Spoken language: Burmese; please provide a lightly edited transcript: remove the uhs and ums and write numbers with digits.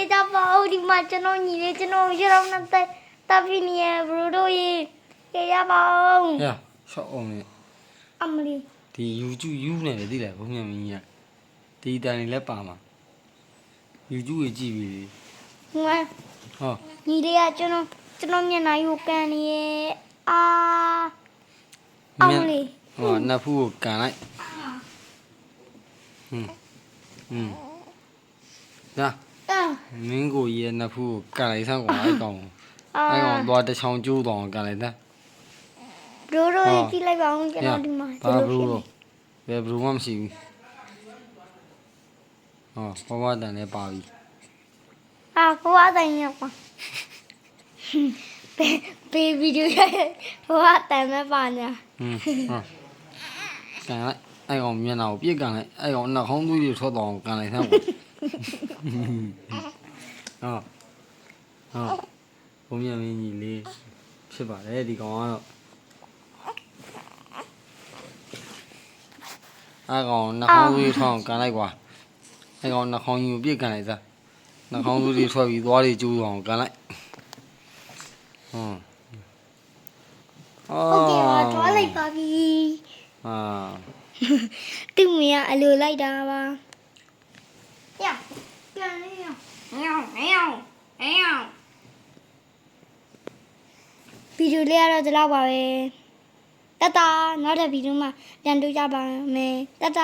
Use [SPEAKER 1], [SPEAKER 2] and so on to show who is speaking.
[SPEAKER 1] လေးကြပါဦးဒီမှာကျွန်တော်ညီလေးကျွန်တော်ရအောင်နဲ့တပ်ပြီးနေဘရိုတို့ရေရပါအောင်
[SPEAKER 2] ရရှော့အောင်လေ
[SPEAKER 1] အမလီ
[SPEAKER 2] ဒီယူကျူယူနေတယ်သိလားဘုံမြန်မင်းကြီးကဒီတန်နေလည်းပါမှာယူကျူကြီးကြည့်ပြီ
[SPEAKER 1] ငါ
[SPEAKER 2] ဟော
[SPEAKER 1] ညီလေးကကျွန်တော်မျက်နှာယူကန်နေအာအမလီ
[SPEAKER 2] ဟောနှစ်ဖူးကိုကန်လိုက်ဒါ
[SPEAKER 1] အာ
[SPEAKER 2] မင်းကိုရဲ့နှစ်ဖူးကိုကန်လိုက်စမ်းကွာအဲ့ကောင်သွားတစ်ချောင်းကျိုးတောင်ကန်လိုက်တဲ့
[SPEAKER 1] ဘရိုတို့ကြည့်လိုက်ပါဦးကျွန်တော်ဒီမှာ
[SPEAKER 2] ဘာဘလူးတော့ဘယ်ဘလူးမှမရှိဘူးဟောဘဝတန်လည်းပါပြီ
[SPEAKER 1] အာကိုအတိုင်းရပါဘေဗီဒီယိုရဟိုအတိုင်းမပါညာ
[SPEAKER 2] ကန်လိုက်အဲ့ကောင်မျက်နှာကိုပြစ်ကန်လိုက်အဲ့ကောင်နှာခေါင်းသွေးတွေထွက်သွားအောင်ကန်လိုက်စမ်းကွာဘုံမြန်မင်းကြီးလေးဖြစ်ပါတယ်ဒီကောင်ကတော့အဲ့ကောင်နှာခေါင်းသွေးထွက်အောင်ကန်လိုက်ကွာအဲ့ကောင်နှာခေါင်းကြီးကိုပြစ်ကန်လိုက်စမ်းနှာခေါင်းသွေးတွေထွက်ပြီးသွားတွေကျိုးအောင်ကန်လိုက်
[SPEAKER 1] โอเคပါသွားလိုက်ပါပြီ သူ့မရအလိုလိုက်တာပါညပြန်လေးညဗီဒီယိုလေးကတော့ဒီလောက်ပါပဲတတနောက်တဲ့ဗီဒီယိုမှာပြန်တွေ့ကြပါမယ်တတ